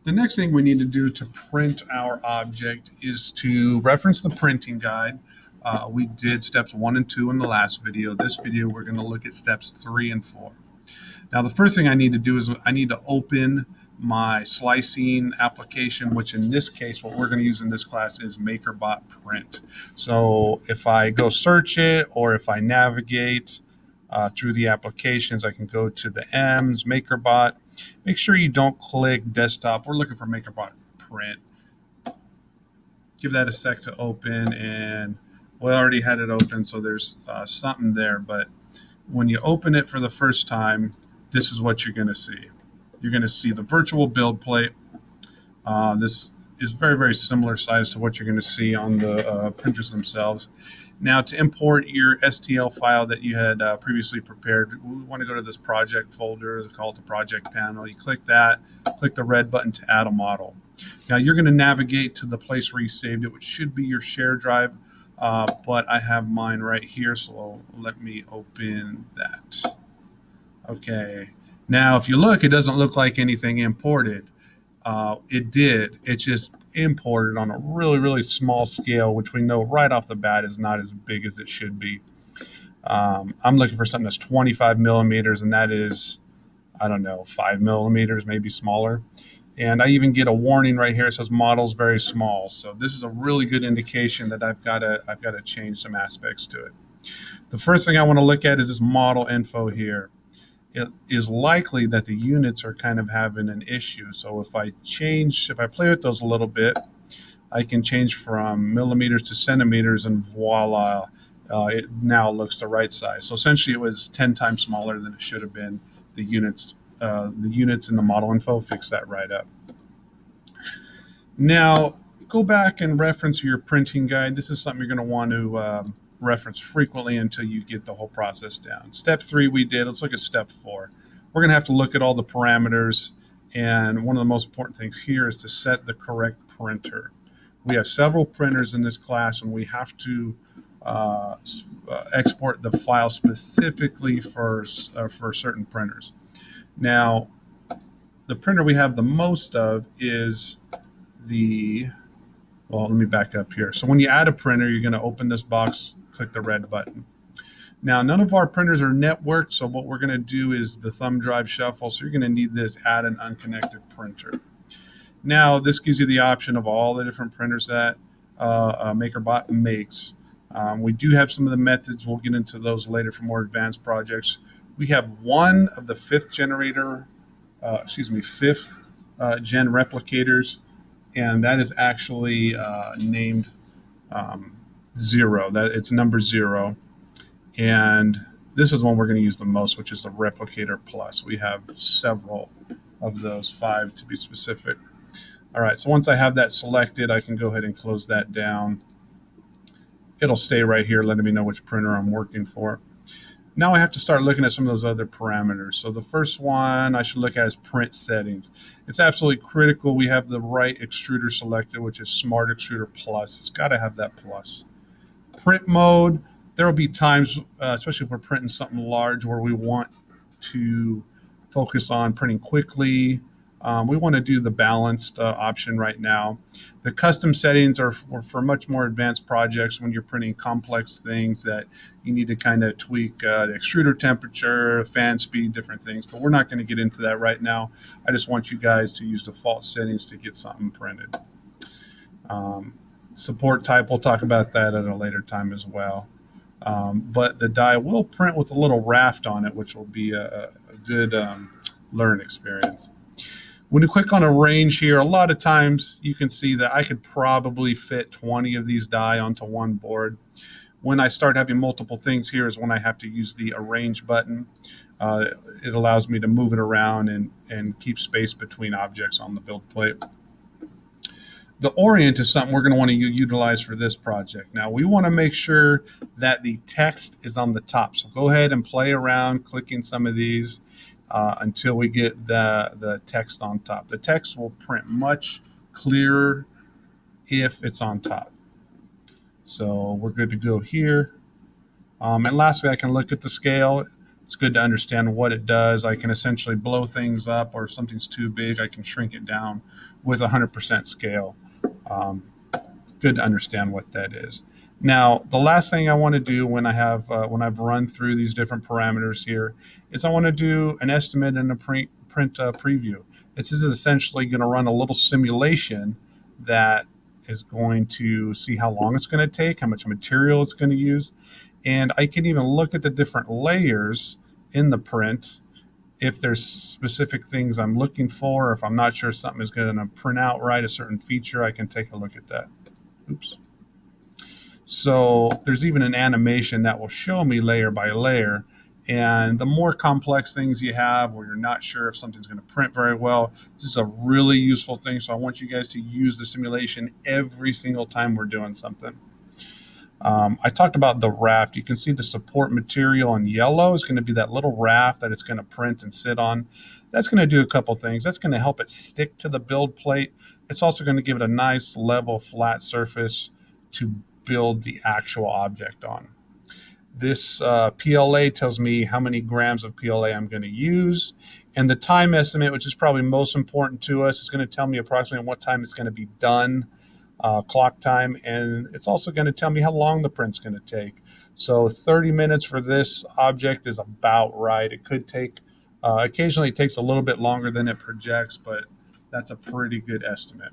The next thing we need to do to print our object is to reference the printing guide. We did steps 1 and 2 in the last video. This video, we're going to look at steps 3 and 4. Now, the first thing I need to do is I need to open my slicing application, which in this case, what we're going to use in this class is MakerBot Print. So if I go search it, or if I navigate through the applications, I can go to the M's, MakerBot. Make sure you don't click desktop. We're looking for MakerBot Print. Give that a sec to open, and we already had it open, so there's something there. But when you open it for the first time, this is what you're going to see. You're going to see the virtual build plate. This is very, very similar size to what you're going to see on the printers themselves. Now, to import your STL file that you had previously prepared, we want to go to this project folder. It's called the project panel. You click that, click the red button to add a model. Now, you're going to navigate to the place where you saved it, which should be your share drive, but I have mine right here, so let me open that. Okay. Now, if you look, it doesn't look like anything imported. It did. It just imported on a really, really small scale, which we know right off the bat is not as big as it should be. I'm looking for something that's 25 millimeters, and that is, I don't know, 5 millimeters, maybe smaller. And I even get a warning right here. It says models very small. So this is a really good indication that I've got to change some aspects to it. The first thing I want to look at is this model info here. It is likely that the units are kind of having an issue. So if I play with those a little bit, I can change from millimeters to centimeters, and voila, it now looks the right size. So essentially it was 10 times smaller than it should have been. The units in the model info fix that right up. Now, go back and reference your printing guide. This is something you're going to want to reference frequently until you get the whole process down. Step 3 we did. Let's look at step 4. We're going to have to look at all the parameters, and one of the most important things here is to set the correct printer. We have several printers in this class, and we have to export the file specifically for certain printers. Now, the printer we have the most of is well, let me back up here. So when you add a printer, you're going to open this box, click the red button. Now, none of our printers are networked, so what we're going to do is the thumb drive shuffle. So you're going to need this add an unconnected printer. Now, this gives you the option of all the different printers that MakerBot makes. We do have some of the methods. We'll get into those later for more advanced projects. We have one of the fifth gen replicators, and that is actually named 0. That it's number 0, and this is one we're going to use the most, which is the Replicator Plus. We have several of those, 5 to be specific. All right, so once I have that selected, I can go ahead and close that down. It'll stay right here, letting me know which printer I'm working for. Now I have to start looking at some of those other parameters. So the first one I should look at is print settings. It's absolutely critical we have the right extruder selected, which is Smart Extruder Plus. It's got to have that plus. Print mode, there will be times, especially if we're printing something large, where we want to focus on printing quickly. We want to do the balanced option right now. The custom settings are for much more advanced projects when you're printing complex things that you need to kind of tweak the extruder temperature, fan speed, different things. But we're not going to get into that right now. I just want you guys to use default settings to get something printed. Support type, we'll talk about that at a later time as well. But the die will print with a little raft on it, which will be a good learn experience. When you click on arrange here, a lot of times you can see that I could probably fit 20 of these die onto one board. When I start having multiple things here is when I have to use the arrange button. It allows me to move it around and keep space between objects on the build plate. The orient is something we're going to want to utilize for this project. Now, we want to make sure that the text is on the top. So go ahead and play around clicking some of these until we get the text on top. The text will print much clearer if it's on top. So we're good to go here. And lastly, I can look at the scale. It's good to understand what it does. I can essentially blow things up, or if something's too big, I can shrink it down with 100% scale. Um, Good to understand what that is. Now, the last thing I want to do when I've run through these different parameters here is I want to do an estimate and a print preview. This is essentially going to run a little simulation that is going to see how long it's going to take, how much material it's going to use, and I can even look at the different layers in the print. If there's specific things I'm looking for, or if I'm not sure something is going to print out right, a certain feature, I can take a look at that. Oops. So there's even an animation that will show me layer by layer. And the more complex things you have where you're not sure if something's going to print very well, this is a really useful thing. So I want you guys to use the simulation every single time we're doing something. I talked about the raft. You can see the support material in yellow is going to be that little raft that it's going to print and sit on. That's going to do a couple things. That's going to help it stick to the build plate. It's also going to give it a nice level flat surface to build the actual object on. This PLA tells me how many grams of PLA I'm going to use. And the time estimate, which is probably most important to us, is going to tell me approximately what time it's going to be done. Clock time, and it's also going to tell me how long the print's going to take. So 30 minutes for this object is about right. It could take, occasionally it takes a little bit longer than it projects, but that's a pretty good estimate.